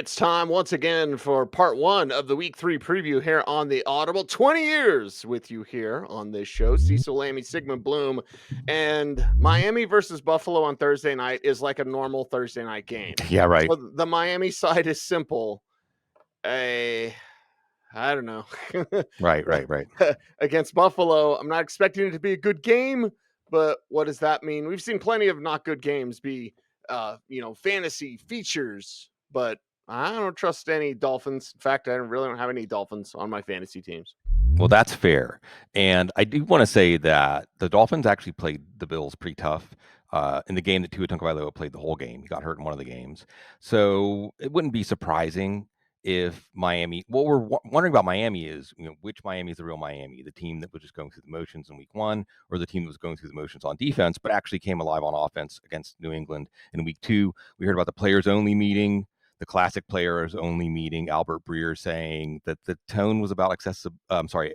It's time once again for part one of the week 3 preview here on the Audible. 20 years with you here on this show. Cecil, Lammey, Sigmund, Bloom, and Miami versus Buffalo on Thursday night is like a normal Thursday night game. Yeah, right. So the Miami side is simple. I don't know. Right. Against Buffalo, I'm not expecting it to be a good game, but what does that mean? We've seen plenty of not good games be fantasy features, but I don't trust any Dolphins. In fact, I really don't have any Dolphins on my fantasy teams. Well, that's fair. And I do want to say that the Dolphins actually played the Bills pretty tough in the game that Tua Tagovailoa played the whole game. He got hurt in one of the games. So it wouldn't be surprising if Miami, what we're wondering about Miami is, which Miami is the real Miami, the team that was just going through the motions in week 1 or the team that was going through the motions on defense, but actually came alive on offense against New England in week 2. We heard about the players only meeting. The classic players only meeting, Albert Breer saying that the tone was about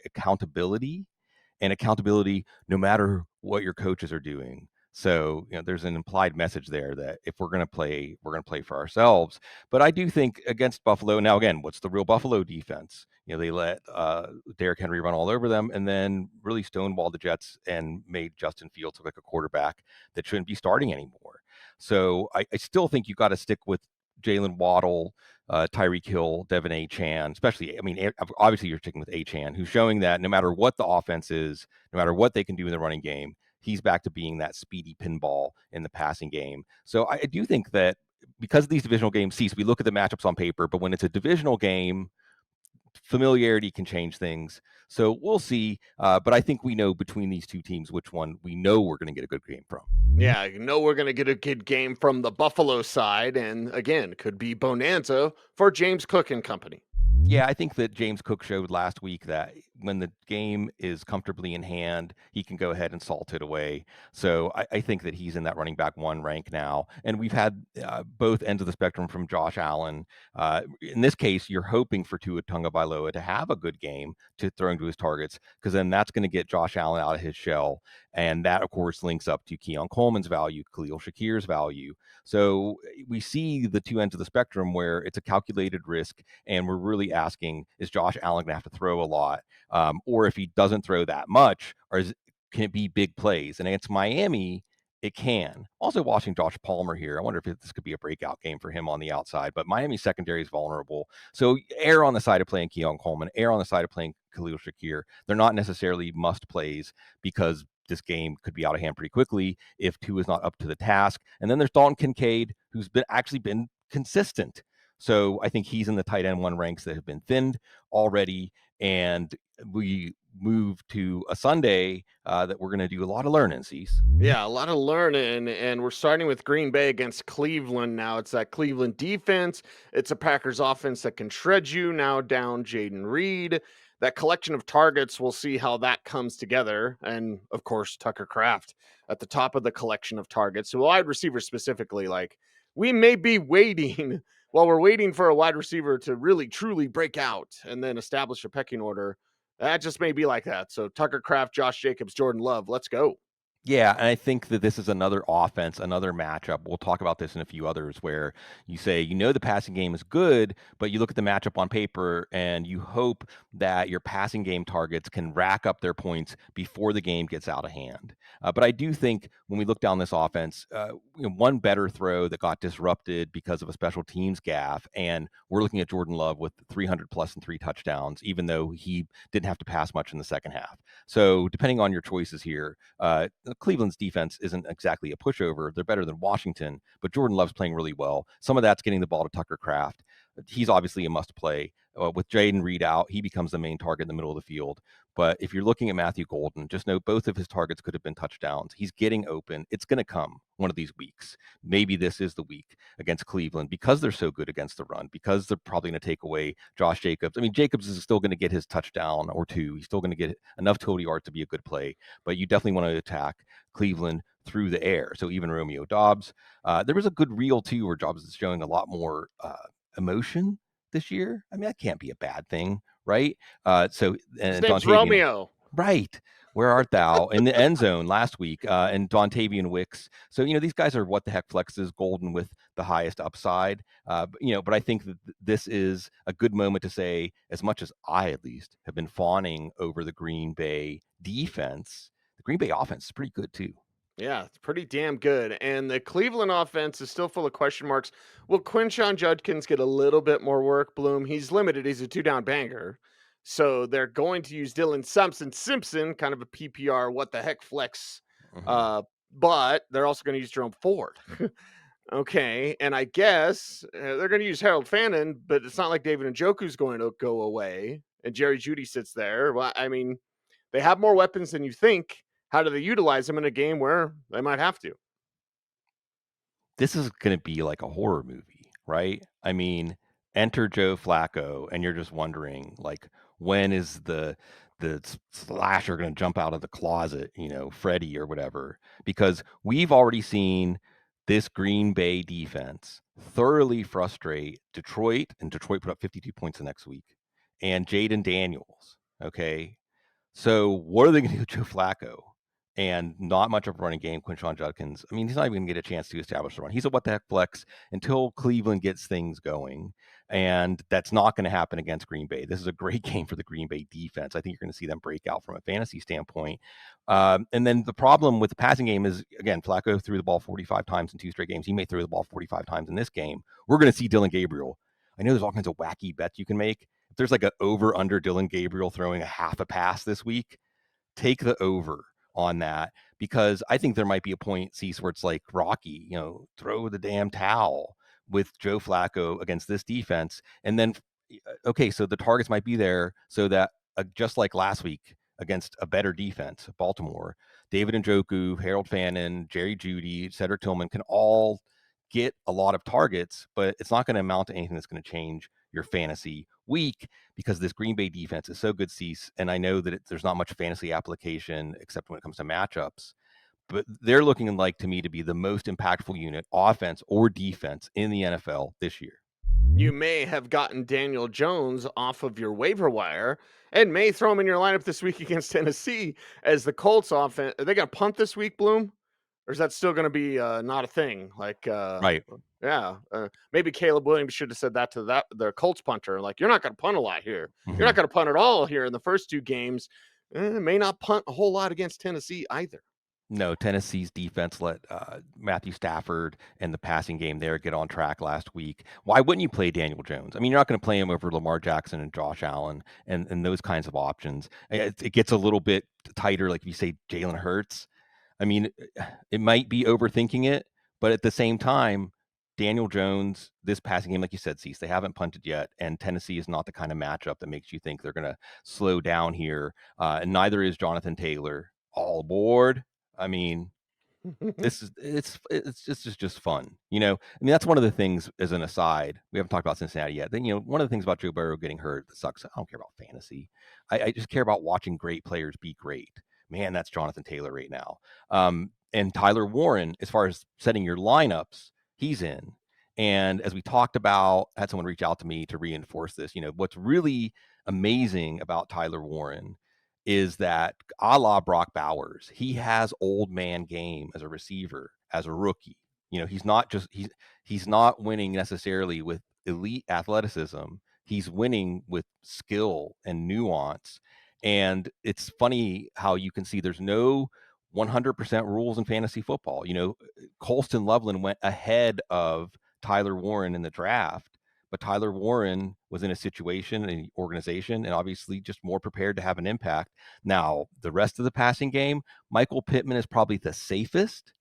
accountability no matter what your coaches are doing. So, there's an implied message there that if we're going to play, we're going to play for ourselves. But I do think against Buffalo, now again, what's the real Buffalo defense? They let Derrick Henry run all over them and then really stonewalled the Jets and made Justin Fields look like a quarterback that shouldn't be starting anymore. So I still think you got to stick with Jalen Waddle, Tyreek Hill, Devin Achane, especially, obviously you're sticking with Achane, who's showing that no matter what the offense is, no matter what they can do in the running game, he's back to being that speedy pinball in the passing game. So I do think that because of these divisional games, we look at the matchups on paper, but when it's a divisional game, familiarity can change things. So we'll see. But I think we know between these two teams which one we know we're going to get a good game from. Yeah, we're going to get a good game from the Buffalo side. And again, could be bonanza for James Cook and company. Yeah, I think that James Cook showed last week that when the game is comfortably in hand, he can go ahead and salt it away. So I think that he's in that running back 1 rank now. And we've had both ends of the spectrum from Josh Allen. In this case, you're hoping for Tua Tagovailoa to have a good game to throwing to his targets, because then that's going to get Josh Allen out of his shell. And that, of course, links up to Keon Coleman's value, Khalil Shakir's value. So we see the two ends of the spectrum where it's a calculated risk, and we're really asking, is Josh Allen going to have to throw a lot? Or if he doesn't throw that much, can it be big plays? And against Miami, it can. Also watching Josh Palmer here, I wonder if this could be a breakout game for him on the outside, but Miami's secondary is vulnerable. So err on the side of playing Keon Coleman, err on the side of playing Khalil Shakir. They're not necessarily must plays, because this game could be out of hand pretty quickly if Tua is not up to the task. And then there's Dalton Kincaid, who's been consistent. So I think he's in the tight end 1 ranks that have been thinned already. And we move to a Sunday that we're going to do a lot of learning, Cease. Yeah, a lot of learning, and we're starting with Green Bay against Cleveland now. It's that Cleveland defense. It's a Packers offense that can shred you, now down Jaden Reed. That collection of targets, we'll see how that comes together. And, of course, Tucker Kraft at the top of the collection of targets. So wide receiver specifically, we may be waiting while we're waiting for a wide receiver to really, truly break out and then establish a pecking order. That just may be like that. So Tucker Kraft, Josh Jacobs, Jordan Love, let's go. Yeah, and I think that this is another offense, another matchup. We'll talk about this in a few others where you say, the passing game is good, but you look at the matchup on paper and you hope that your passing game targets can rack up their points before the game gets out of hand. But I do think when we look down this offense, one better throw that got disrupted because of a special teams gaffe, and we're looking at Jordan Love with 300 plus and 3 touchdowns, even though he didn't have to pass much in the second half. So depending on your choices here, Cleveland's defense isn't exactly a pushover. They're better than Washington, but Jordan Love's playing really well. Some of that's getting the ball to Tucker Kraft. He's obviously a must play. With Jaden Reed out, he becomes the main target in the middle of the field. But if you're looking at Matthew Golden, just know both of his targets could have been touchdowns. He's getting open. It's going to come one of these weeks. Maybe this is the week against Cleveland, because they're so good against the run, because they're probably going to take away Josh Jacobs. Jacobs is still going to get his touchdown or 2. He's still going to get enough total yards to be a good play. But you definitely want to attack Cleveland through the air. So even Romeo Doubs. There was a good reel, too, where Doubs is showing a lot more emotion this year. That can't be a bad thing, right? His name's Romeo. Right. Where art thou? In the end zone last week, and Dontavian Wicks. So, these guys are what the heck flexes. Golden with the highest upside. But I think that this is a good moment to say, as much as I at least have been fawning over the Green Bay defense, the Green Bay offense is pretty good too. Yeah, it's pretty damn good. And the Cleveland offense is still full of question marks. Will Quinshawn Judkins get a little bit more work, Bloom? He's limited. He's a 2 down banger. So they're going to use Dylan Simpson, kind of a PPR, what the heck flex. Mhm. Uh, but they're also going to use Jerome Ford. Okay. And I guess they're going to use Harold Fannin, but it's not like David Njoku's going to go away and Jerry Judy sits there. Well, I mean, they have more weapons than you think. How do they utilize them in a game where they might have to? This is going to be like a horror movie, right? I mean, enter Joe Flacco, and you're just wondering, like, when is the slasher going to jump out of the closet, Freddy or whatever? Because we've already seen this Green Bay defense thoroughly frustrate Detroit, and Detroit put up 52 points the next week, and Jaden Daniels. Okay, so what are they going to do with Joe Flacco? And not much of a running game. Quinshawn Judkins, I mean, he's not even going to get a chance to establish the run. He's a what the heck flex until Cleveland gets things going. And that's not going to happen against Green Bay. This is a great game for the Green Bay defense. I think you're going to see them break out from a fantasy standpoint. And then the problem with the passing game is, again, Flacco threw the ball 45 times in 2 straight games. He may throw the ball 45 times in this game. We're going to see Dylan Gabriel. I know there's all kinds of wacky bets you can make. If there's like an over under Dylan Gabriel throwing a half a pass this week, take the over on that, because I think there might be a point, Cease, where it's like Rocky, throw the damn towel with Joe Flacco against this defense. And then, okay, so the targets might be there so that just like last week against a better defense, Baltimore, David Njoku, Harold Fannin, Jerry Judy, Cedric Tillman can all get a lot of targets, but it's not going to amount to anything that's going to change your fantasy week, because this Green Bay defense is so good, Cease. And I know that there's not much fantasy application except when it comes to matchups, but they're looking like to me to be the most impactful unit, offense or defense, in the NFL this year. You may have gotten Daniel Jones off of your waiver wire and may throw him in your lineup this week against Tennessee as the Colts offense. Are they got to punt this week, Bloom? Or is that still going to be not a thing? Right. Yeah, maybe Caleb Williams should have said that to the Colts punter. Like, you're not going to punt a lot here. You're Mm-hmm. not going to punt at all here in the first 2 games. May not punt a whole lot against Tennessee either. No, Tennessee's defense let Matthew Stafford and the passing game there get on track last week. Why wouldn't you play Daniel Jones? I mean, you're not going to play him over Lamar Jackson and Josh Allen and those kinds of options. It gets a little bit tighter, like if you say Jalen Hurts. I mean, it might be overthinking it, but at the same time, Daniel Jones, this passing game, like you said, Cease, they haven't punted yet, and Tennessee is not the kind of matchup that makes you think they're going to slow down here. And neither is Jonathan Taylor. All aboard. I mean, it's just fun. I mean, that's one of the things, as an aside. We haven't talked about Cincinnati yet. Then, one of the things about Joe Burrow getting hurt that sucks. I don't care about fantasy. I just care about watching great players be great. Man, that's Jonathan Taylor right now. And Tyler Warren, as far as setting your lineups, he's in. And as we talked about, I had someone reach out to me to reinforce this. What's really amazing about Tyler Warren is that, a la Brock Bowers, he has old man game as a receiver, as a rookie. He's not winning necessarily with elite athleticism. He's winning with skill and nuance. And it's funny how you can see there's no 100% rules in fantasy football. Colston Loveland went ahead of Tyler Warren in the draft, but Tyler Warren was in a situation, an organization, and obviously just more prepared to have an impact. Now, the rest of the passing game, Michael Pittman is probably the safest.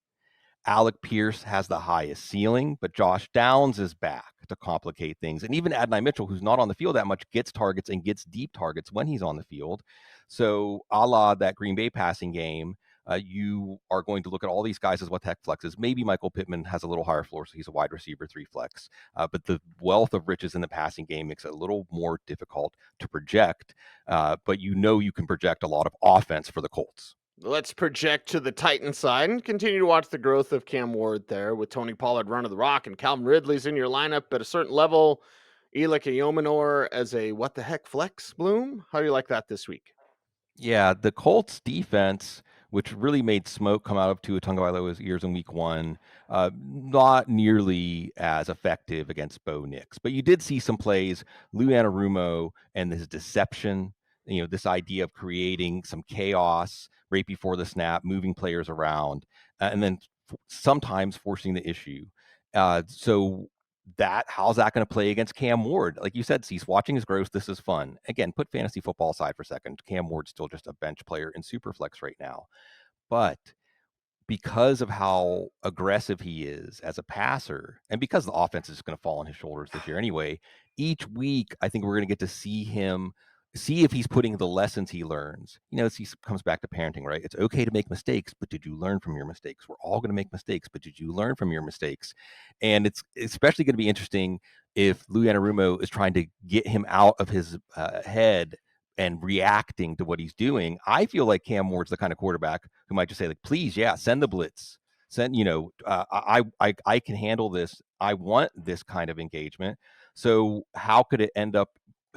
Alec Pierce has the highest ceiling, but Josh Downs is back to complicate things. And even Adonai Mitchell, who's not on the field that much, gets targets and gets deep targets when he's on the field. So, a la that Green Bay passing game, you are going to look at all these guys as what the heck flexes. Maybe Michael Pittman has a little higher floor, so he's a wide receiver 3 flex. But the wealth of riches in the passing game makes it a little more difficult to project. But you can project a lot of offense for the Colts. Let's project to the Titan side and continue to watch the growth of Cam Ward there with Tony Pollard running the rock and Calvin Ridley's in your lineup at a certain level. Elik Yomenor as a what the heck flex, Bloom? How do you like that this week? Yeah, the Colts defense which really made smoke come out of Tua Tagovailoa's ears in week 1. Not nearly as effective against Bo Nix. But you did see some plays, Lou Anarumo and his deception, this idea of creating some chaos right before the snap, moving players around, and then sometimes forcing the issue. So how's that going to play against Cam Ward? Like you said, Cease, watching is gross. This is fun. Again, put fantasy football aside for a second. Cam Ward's still just a bench player in Superflex right now. But because of how aggressive he is as a passer, and because the offense is going to fall on his shoulders this year anyway, each week I think we're going to get to see if he's putting the lessons he learns. He comes back to parenting, right? It's okay to make mistakes, but did you learn from your mistakes? We're all going to make mistakes, but did you learn from your mistakes? And it's especially going to be interesting if Lou Anarumo is trying to get him out of his head and reacting to what he's doing. I feel like Cam Ward's the kind of quarterback who might just say, like, please, yeah, send the blitz. I can handle this. I want this kind of engagement. So how could it end up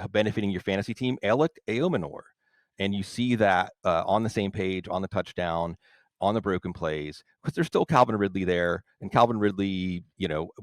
benefiting your fantasy team? Alec Aomanor. And you see that on the same page, on the touchdown, on the broken plays, because there's still Calvin Ridley there. And Calvin Ridley,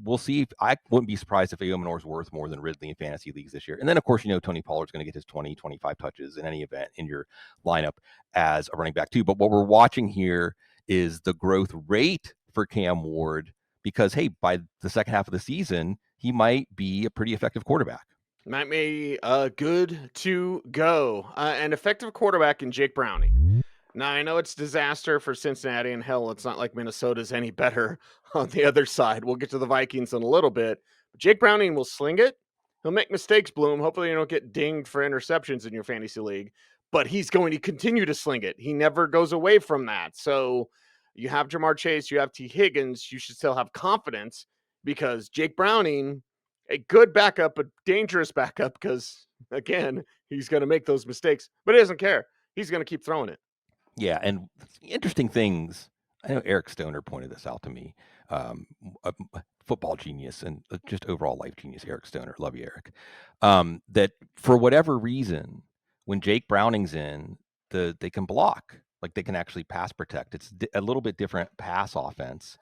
we'll see. I wouldn't be surprised if Aomanor is worth more than Ridley in fantasy leagues this year. And then, of course, Tony Pollard's going to get his 20, 25 touches in any event in your lineup as a running back too. But what we're watching here is the growth rate for Cam Ward, because, hey, by the second half of the season, he might be a pretty effective quarterback. Might be good to go. An effective quarterback in Jake Browning. Now, I know it's disaster for Cincinnati, and hell, it's not like Minnesota's any better on the other side. We'll get to the Vikings in a little bit. But Jake Browning will sling it. He'll make mistakes, Bloom. Hopefully, you don't get dinged for interceptions in your fantasy league, but he's going to continue to sling it. He never goes away from that. So you have Jamar Chase, you have T. Higgins. You should still have confidence because Jake Browning, a good backup, a dangerous backup, because, again, he's going to make those mistakes, but he doesn't care. He's going to keep throwing it. Yeah, and interesting things. I know Eric Stoner pointed this out to me. A football genius and just overall life genius, Eric Stoner. Love you, Eric. That for whatever reason, when Jake Browning's in, they can block. Like they can actually pass protect. It's a little bit different pass offense.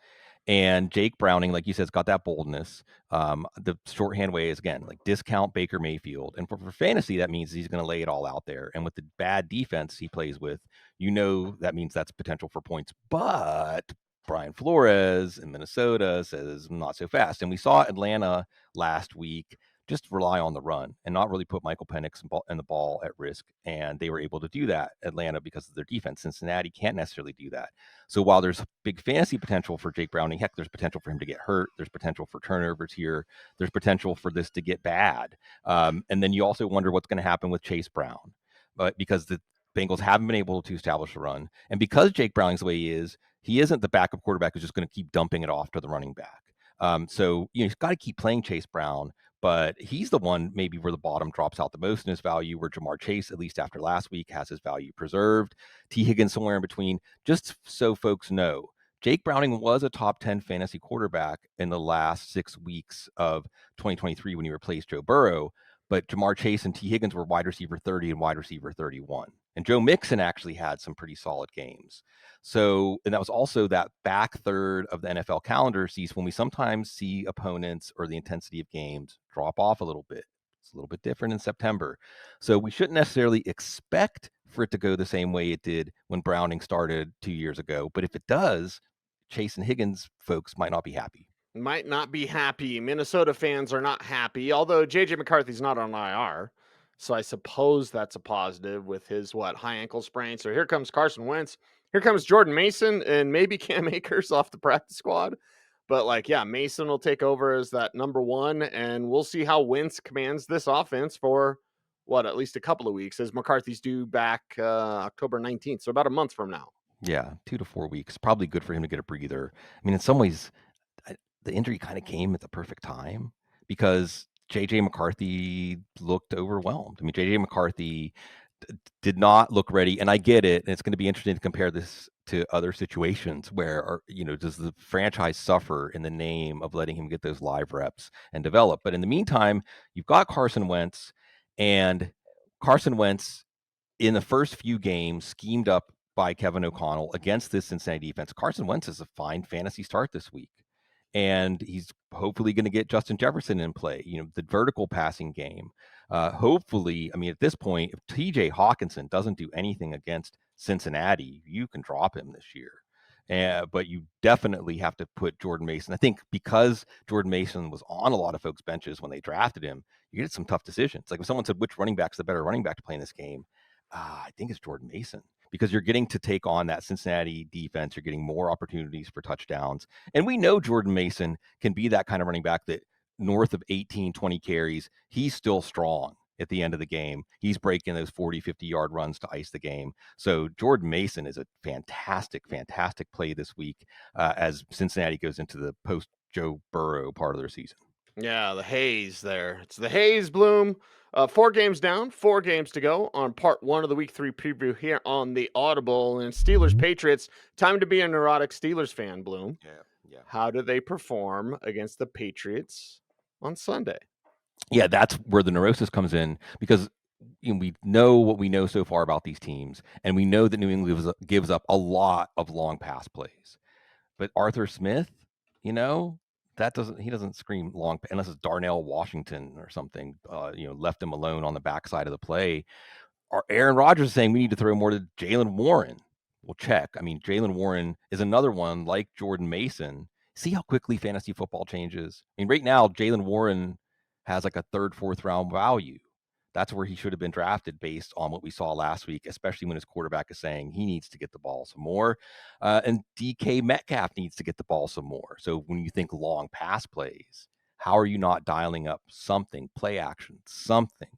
And Jake Browning, like you said, has got that boldness. The shorthand way is, again, like discount Baker Mayfield. And for fantasy, that means he's going to lay it all out there. And with the bad defense he plays with, that means that's potential for points. But Brian Flores in Minnesota says not so fast. And we saw Atlanta last week just rely on the run and not really put Michael Penix and the ball at risk. And they were able to do that, Atlanta, because of their defense. Cincinnati can't necessarily do that. So while there's big fantasy potential for Jake Browning, heck, there's potential for him to get hurt. There's potential for turnovers here. There's potential for this to get bad. And then you also wonder what's going to happen with Chase Brown, but because the Bengals haven't been able to establish a run. And because Jake Browning's the way he isn't the backup quarterback who's just going to keep dumping it off to the running back. So he's got to keep playing Chase Brown, but he's the one maybe where the bottom drops out the most in his value, where Jamar Chase, at least after last week, has his value preserved. T. Higgins somewhere in between. Just so folks know, Jake Browning was a top 10 fantasy quarterback in the last 6 weeks of 2023 when he replaced Joe Burrow, but Jamar Chase and T. Higgins were wide receiver 30 and wide receiver 31. And Joe Mixon actually had some pretty solid games. So, and that was also that back third of the NFL calendar season when we sometimes see opponents or the intensity of games drop off a little bit. It's a little bit different in September. So we shouldn't necessarily expect for it to go the same way it did when Browning started 2 years ago. But if it does, Chase and Higgins folks might not be happy. Might not be happy. Minnesota fans are not happy, although J.J. McCarthy's not on IR. So I suppose that's a positive with his, high ankle sprain. So here comes Carson Wentz. Here comes Jordan Mason and maybe Cam Akers off the practice squad. But, Mason will take over as that number one, and we'll see how Wentz commands this offense for, at least a couple of weeks, as McCarthy's due back October 19th. So about a month from now. Yeah, 2 to 4 weeks. Probably good for him to get a breather. I mean, in some ways, the injury kind of came at the perfect time because J.J. McCarthy looked overwhelmed. I mean, J.J. McCarthy did not look ready, and I get it. And it's going to be interesting to compare this to other situations where, does the franchise suffer in the name of letting him get those live reps and develop? But in the meantime, you've got Carson Wentz, and Carson Wentz in the first few games schemed up by Kevin O'Connell against this Cincinnati defense. Carson Wentz is a fine fantasy start this week, and he's hopefully going to get Justin Jefferson in play. The vertical passing game. Hopefully, I mean, at this point, if TJ Hawkinson doesn't do anything against Cincinnati, you can drop him this year. But you definitely have to put Jordan Mason. I think because Jordan Mason was on a lot of folks' benches when they drafted him, you get some tough decisions. Like if someone said, which running back's the better running back to play in this game? I think it's Jordan Mason, because you're getting to take on that Cincinnati defense. You're getting more opportunities for touchdowns. And we know Jordan Mason can be that kind of running back that north of 18, 20 carries, he's still strong at the end of the game. He's breaking those 40, 50-yard runs to ice the game. So Jordan Mason is a fantastic, fantastic play this week as Cincinnati goes into the post-Joe Burrow part of their season. Yeah, the haze there. It's the haze, Bloom. 4 games down, 4 games to go on part 1 of the week 3 preview here on the Audible. And Steelers Patriots, time to be a neurotic Steelers fan, Bloom. Yeah. How do they perform against the Patriots on Sunday? Yeah, that's where the neurosis comes in, because we know what we know so far about these teams, and we know that New England gives up a lot of long pass plays. But Arthur Smith, he doesn't scream long, unless it's Darnell Washington or something, left him alone on the backside of the play. Aaron Rodgers is saying we need to throw more to Jaylen Warren. We'll check. I mean, Jaylen Warren is another one like Jordan Mason. See how quickly fantasy football changes? I mean, right now, Jaylen Warren has like a 3rd, 4th round value. That's where he should have been drafted based on what we saw last week, especially when his quarterback is saying he needs to get the ball some more. And DK Metcalf needs to get the ball some more. So when you think long pass plays, how are you not dialing up something, play action, something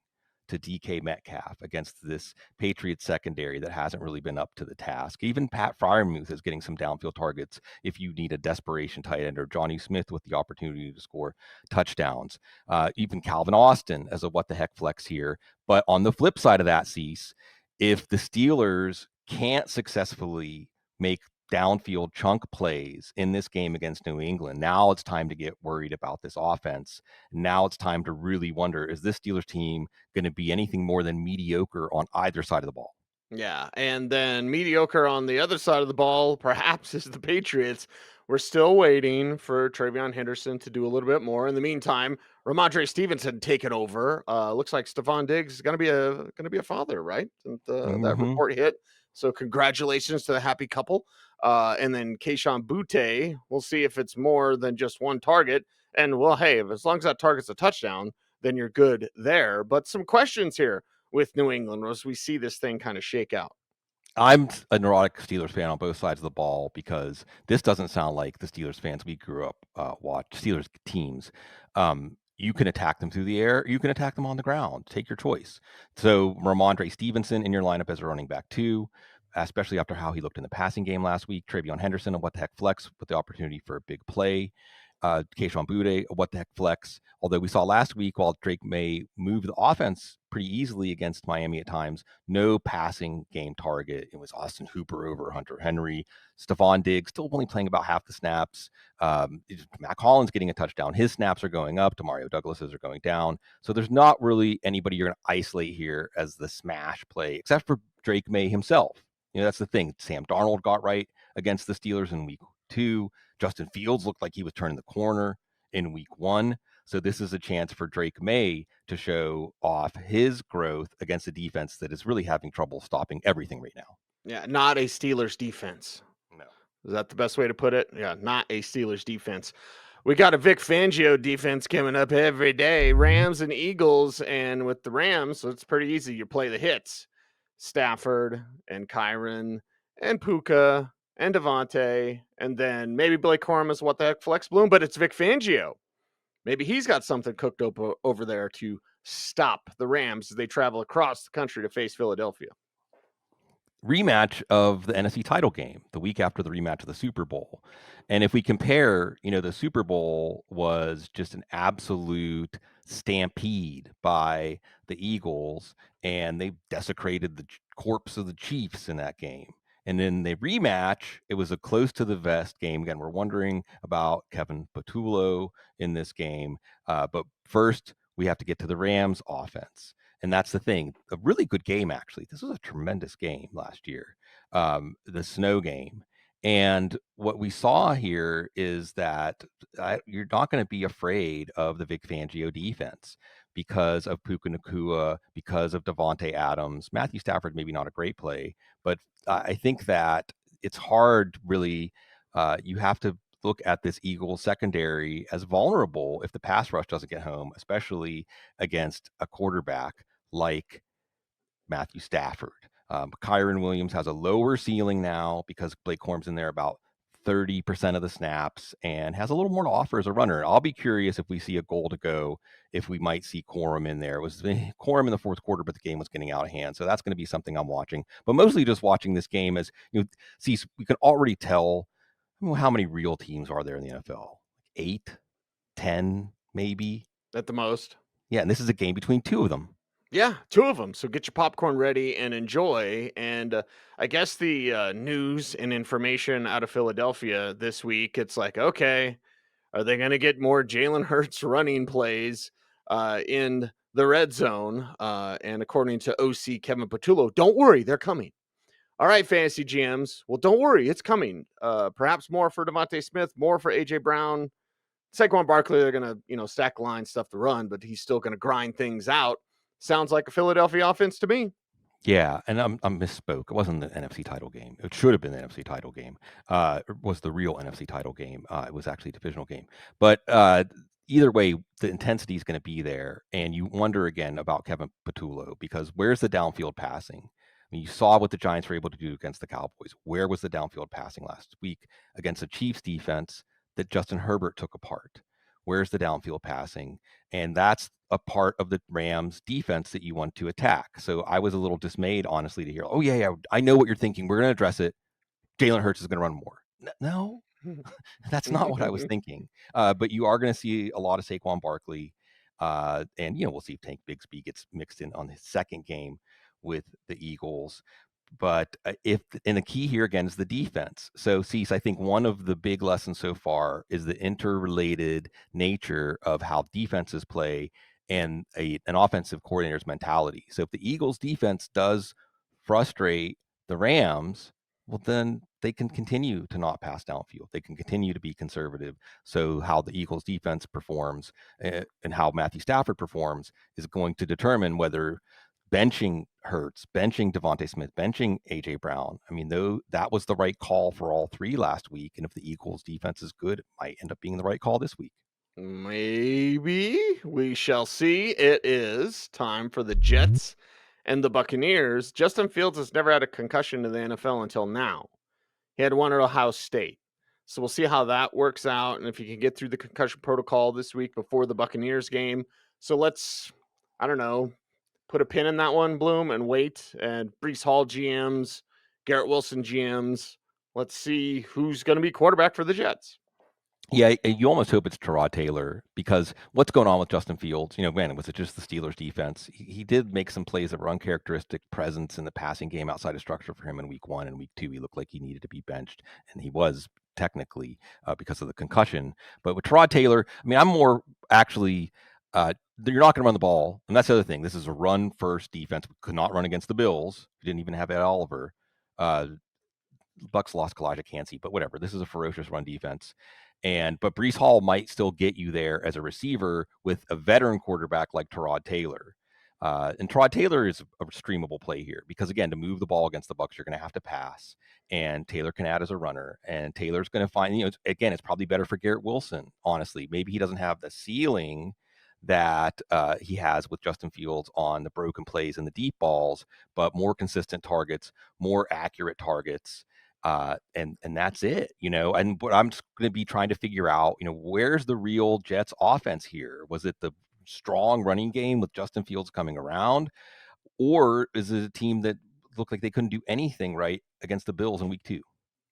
to DK Metcalf against this Patriots secondary that hasn't really been up to the task? Even Pat Freiermuth is getting some downfield targets if you need a desperation tight end, or Johnny Smith with the opportunity to score touchdowns. Even Calvin Austin as a what the heck flex here. But on the flip side of that, Cease, if the Steelers can't successfully make downfield chunk plays in this game against New England, now it's time to get worried about this offense. Now it's time to really wonder, is this Steelers team going to be anything more than mediocre on either side of the ball? Yeah, and then mediocre on the other side of the ball, perhaps, is the Patriots. We're still waiting for Travion Henderson to do a little bit more. In the meantime, Ramondre Stevenson taken over. Looks like Stephon Diggs is gonna be a father, right? And that Mm-hmm. report hit. So congratulations to the happy couple. And then Keyshawn Butte. We'll see if it's more than just one target. And well, hey, as long as that target's a touchdown, then you're good there. But some questions here with New England as we see this thing kind of shake out. I'm a neurotic Steelers fan on both sides of the ball, because this doesn't sound like the Steelers fans we grew up watch Steelers teams. You can attack them through the air, you can attack them on the ground. Take your choice. So Ramondre Stevenson in your lineup as a running back too, especially after how he looked in the passing game last week. Travion Henderson, a what the heck flex with the opportunity for a big play. Keyshawn Butte, a what the heck flex. Although we saw last week, while Drake May moved the offense pretty easily against Miami at times, no passing game target. It was Austin Hooper over Hunter Henry. Stephon Diggs still only playing about half the snaps. Matt Collins getting a touchdown. His snaps are going up. Demario Douglas's are going down. So there's not really anybody you're going to isolate here as the smash play, except for Drake May himself. That's the thing. Sam Darnold got right against the Steelers in week 2. Justin Fields looked like he was turning the corner in week 1. So this is a chance for Drake May to show off his growth against a defense that is really having trouble stopping everything right now. Yeah, not a Steelers defense. No. Is that the best way to put it? Yeah, not a Steelers defense. We got a Vic Fangio defense coming up every day. Rams and Eagles. And with the Rams, so it's pretty easy. You play the hits. Stafford and Kyron and Puka and Devontae. And then maybe Blake Corum is what the heck flex bloom, but it's Vic Fangio. Maybe he's got something cooked up over there to stop the Rams as they travel across the country to face Philadelphia. Rematch of the NFC title game the week after the rematch of the Super Bowl. And if we compare, the Super Bowl was just an absolute stampede by the Eagles, and they desecrated the corpse of the Chiefs in that game. And then the rematch, it was a close to the vest game. Again, we're wondering about Kevin Patullo in this game. But first, we have to get to the Rams offense. And that's the thing. A really good game, actually. This was a tremendous game last year. the snow game. And what we saw here is that you're not going to be afraid of the Vic Fangio defense because of Puka Nakua, because of Devontae Adams. Matthew Stafford, maybe not a great play, but I think that it's hard, really. You have to look at this Eagles secondary as vulnerable if the pass rush doesn't get home, especially against a quarterback like Matthew Stafford. Kyron Williams has a lower ceiling now because Blake Corum's in there about 30% of the snaps and has a little more to offer as a runner. I'll be curious if we see a goal to go, if we might see Corum in there. It was Corum in the fourth quarter, but the game was getting out of hand. So that's going to be something I'm watching. But mostly just watching this game as, see, we can already tell, how many real teams are there in the NFL? 8, 10, maybe? At the most. Yeah, and this is a game between two of them. Yeah, two of them. So get your popcorn ready and enjoy. And I guess the news and information out of Philadelphia this week, it's like, okay, are they going to get more Jalen Hurts running plays in the red zone? And according to OC Kevin Patullo, don't worry, they're coming. All right, fantasy GMs. Well, don't worry, it's coming. Perhaps more for Devontae Smith, more for AJ Brown. Saquon Barkley, they're going to, stack line stuff to run, but he's still going to grind things out. Sounds like a Philadelphia offense to me. Yeah, and I misspoke. It wasn't the NFC title game. It should have been the NFC title game. It was the real NFC title game. It was actually a divisional game. But either way, the intensity is going to be there. And you wonder again about Kevin Patullo because where's the downfield passing? I mean, you saw what the Giants were able to do against the Cowboys. Where was the downfield passing last week against the Chiefs defense that Justin Herbert took apart? Where's the downfield passing? And that's a part of the Rams defense that you want to attack. So I was a little dismayed, honestly, to hear, oh, yeah, I know what you're thinking. We're going to address it. Jalen Hurts is going to run more. No, that's not what I was thinking. But you are going to see a lot of Saquon Barkley. And, we'll see if Tank Bigsby gets mixed in on his second game with the Eagles. But and the key here again is the defense. So, Cease, I think one of the big lessons so far is the interrelated nature of how defenses play and an offensive coordinator's mentality. So, if the Eagles' defense does frustrate the Rams, well, then they can continue to not pass downfield. They can continue to be conservative. So, how the Eagles' defense performs and how Matthew Stafford performs is going to determine whether benching Hurts, benching Devontae Smith, benching AJ Brown. I mean, though that was the right call for all three last week. And if the Eagles defense is good, it might end up being the right call this week. Maybe we shall see. It is time for the Jets and the Buccaneers. Justin Fields has never had a concussion in the NFL until now. He had one at Ohio State. So we'll see how that works out and if he can get through the concussion protocol this week before the Buccaneers game. So let's, I don't know, put a pin in that one, Bloom, and wait. And Brees Hall GMs, Garrett Wilson GMs. Let's see who's going to be quarterback for the Jets. Yeah, you almost hope it's Tyrod Taylor because what's going on with Justin Fields? Man, was it just the Steelers defense? He did make some plays that were uncharacteristic presence in the passing game outside of structure for him in week 1 and week 2. He looked like he needed to be benched, and he was technically because of the concussion. But with Tyrod Taylor, I mean, I'm more actually you're not going to run the ball, and that's the other thing. This is a run-first defense. We could not run against the Bills. We didn't even have Ed Oliver. Bucks lost Kalijah Cansey, but whatever. This is a ferocious run defense. But Brees Hall might still get you there as a receiver with a veteran quarterback like Tyrod Taylor. And Tyrod Taylor is a streamable play here because, again, to move the ball against the Bucks, you're going to have to pass. And Taylor can add as a runner. And Taylor's going to find, again, it's probably better for Garrett Wilson, honestly. Maybe he doesn't have the ceiling that he has with Justin Fields on the broken plays and the deep balls, but more consistent targets, more accurate targets. And that's it, and what I'm going to be trying to figure out, where's the real Jets offense here? Was it the strong running game with Justin Fields coming around, or is it a team that looked like they couldn't do anything right against the Bills in week 2?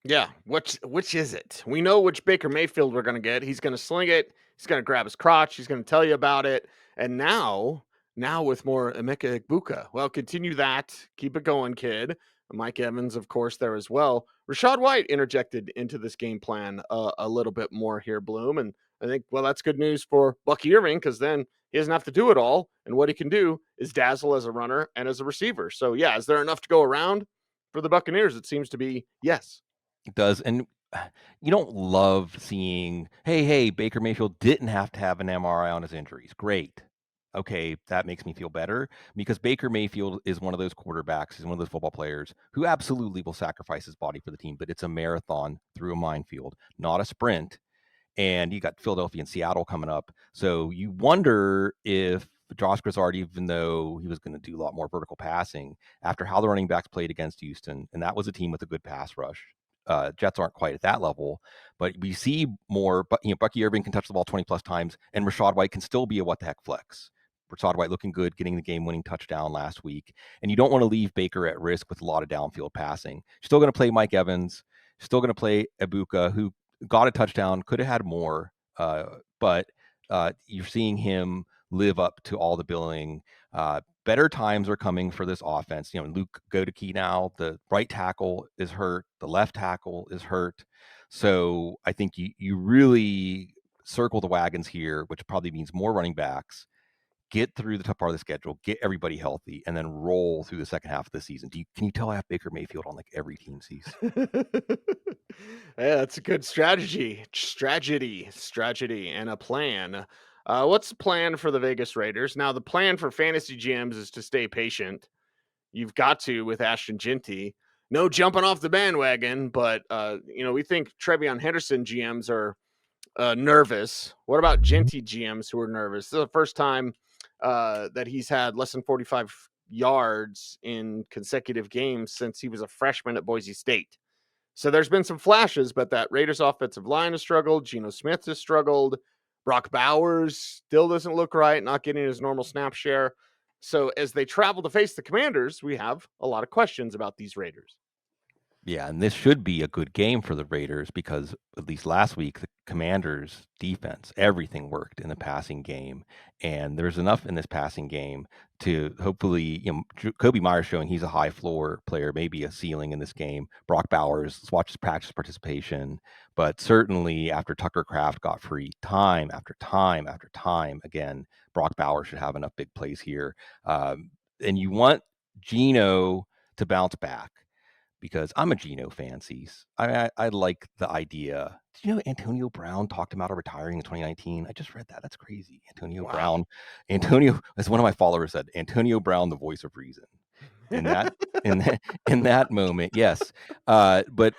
Yeah, which is it? We know which Baker Mayfield we're going to get. He's going to sling it. He's going to grab his crotch. He's going to tell you about it. And now with more Emeka Egbuka. Well, continue that. Keep it going, kid. Mike Evans, of course, there as well. Rachaad White interjected into this game plan a little bit more here, Bloom. And I think, well, that's good news for Bucky Irving because then he doesn't have to do it all. And what he can do is dazzle as a runner and as a receiver. So, yeah, is there enough to go around? For the Buccaneers, it seems to be yes. It does. And you don't love seeing, hey, Baker Mayfield didn't have to have an MRI on his injuries. Great. Okay, that makes me feel better because Baker Mayfield is one of those quarterbacks, he's one of those football players who absolutely will sacrifice his body for the team, but it's a marathon through a minefield, not a sprint. And you got Philadelphia and Seattle coming up. So you wonder if Josh Grizzard, even though he was going to do a lot more vertical passing, after how the running backs played against Houston, and that was a team with a good pass rush. Jets aren't quite at that level, but we see more. But Bucky Irving can touch the ball 20 plus times, and Rachaad White can still be a what the heck flex. Rachaad White looking good, getting the game-winning touchdown last week, and you don't want to leave Baker at risk with a lot of downfield passing. Still going to play Mike Evans, still going to play Ibuka, who got a touchdown, could have had more, but you're seeing him live up to all the billing. Better times are coming for this offense. Luke Goedeke now, the right tackle is hurt, the left tackle is hurt. So I think you really circle the wagons here, which probably means more running backs, get through the tough part of the schedule, get everybody healthy, and then roll through the second half of the season. Can you tell I have Baker Mayfield on like every team sees? Yeah, that's a good strategy, and a plan. What's the plan for the Vegas Raiders? Now, the plan for fantasy GMs is to stay patient. You've got to with Ashton Ginty. No jumping off the bandwagon, but we think Trevion Henderson GMs are nervous. What about Ginty GMs who are nervous? This is the first time that he's had less than 45 yards in consecutive games since he was a freshman at Boise State. So there's been some flashes, but that Raiders offensive line has struggled. Geno Smith has struggled. Brock Bowers still doesn't look right, not getting his normal snap share. So as they travel to face the Commanders, we have a lot of questions about these Raiders. Yeah, and this should be a good game for the Raiders because at least last week, the Commanders' defense, everything worked in the passing game. And there's enough in this passing game to hopefully, Kobe Myers showing he's a high floor player, maybe a ceiling in this game. Brock Bowers, let's watch his practice participation. But certainly after Tucker Kraft got free time after time after time, again, Brock Bowers should have enough big plays here. And you want Geno to bounce back, because I'm a Geno fan. I like the idea. Did you know Antonio Brown talked him out of retiring in 2019? I just read that. That's crazy. Wow. Antonio, as one of my followers said, Antonio Brown, the voice of reason. In that, in that moment, yes. But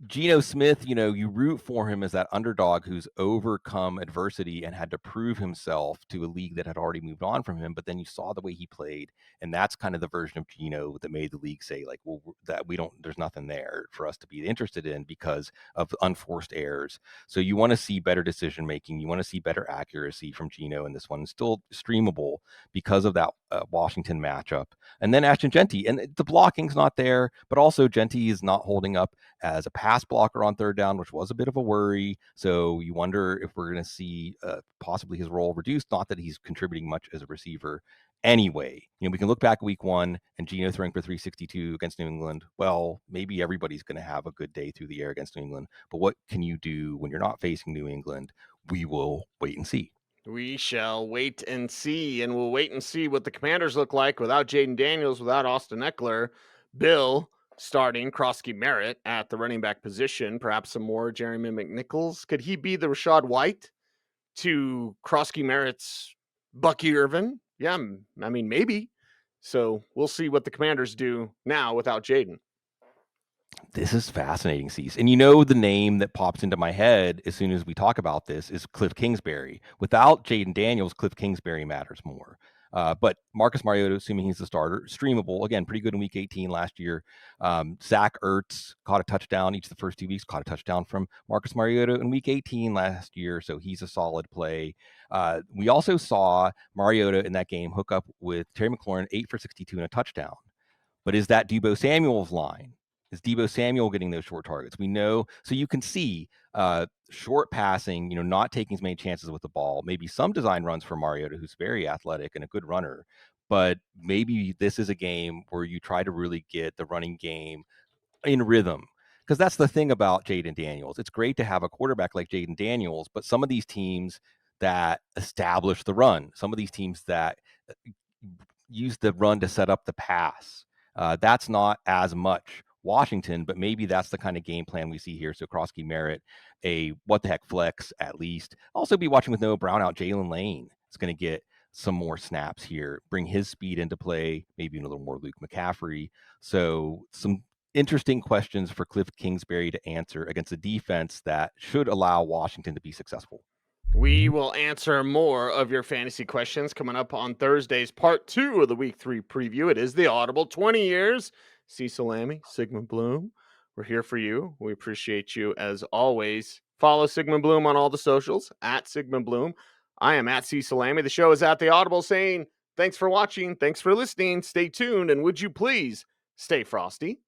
Geno Smith, you root for him as that underdog who's overcome adversity and had to prove himself to a league that had already moved on from him. But then you saw the way he played, and that's kind of the version of Geno that made the league say, like, well, that there's nothing there for us to be interested in because of unforced errors. So you want to see better decision making, you want to see better accuracy from Geno in this one. Still streamable because of that Washington matchup. And then Ashton Ginty, and the blocking's not there, but also Ginty is not holding up as a pass blocker on third down, which was a bit of a worry. So you wonder if we're going to see possibly his role reduced. Not that he's contributing much as a receiver anyway. We can look back week one and Geno throwing for 362 against New England. Well, maybe everybody's going to have a good day through the air against New England. But what can you do when you're not facing New England? We will wait and see. We shall wait and see, and we'll wait and see what the Commanders look like without Jaden Daniels, without Austin Eckler. Bill starting Krosky Merritt at the running back position, perhaps some more Jeremy McNichols. Could he be the Rachaad White to Krosky Merritt's Bucky Irvin? Yeah, I mean, maybe. So we'll see what the Commanders do now without Jaden. This is fascinating, Cease. And the name that pops into my head as soon as we talk about this is Cliff Kingsbury. Without Jaden Daniels, Cliff Kingsbury matters more. But Marcus Mariota, assuming he's the starter, streamable. Again, pretty good in week 18 last year. Zach Ertz caught a touchdown each of the first 2 weeks, caught a touchdown from Marcus Mariota in week 18 last year. So he's a solid play. We also saw Mariota in that game hook up with Terry McLaurin, 8 for 62 and a touchdown. But is that Deebo Samuel's line? Is Deebo Samuel getting those short targets? We know. So you can see short passing, not taking as many chances with the ball. Maybe some design runs for Mariota, who's very athletic and a good runner. But maybe this is a game where you try to really get the running game in rhythm. Because that's the thing about Jaden Daniels. It's great to have a quarterback like Jaden Daniels, but some of these teams that establish the run, some of these teams that use the run to set up the pass, that's not as much Washington, but maybe that's the kind of game plan we see here. So Krosky merit a what the heck flex at least. Also be watching with Noah Brown out. Jalen Lane is going to get some more snaps here, bring his speed into play, maybe a little more Luke McCaffrey. So some interesting questions for Cliff Kingsbury to answer against a defense that should allow Washington to be successful. We will answer more of your fantasy questions coming up on Thursday's part 2 of the Week 3 preview. It is the Audible 20 years. Cecil, Lammey, Sigmund Bloom. We're here for you. We appreciate you as always. Follow Sigmund Bloom on all the socials at Sigmund Bloom. I am at Cecil Lammey. The show is at the Audible saying thanks for watching. Thanks for listening. Stay tuned. And would you please stay frosty?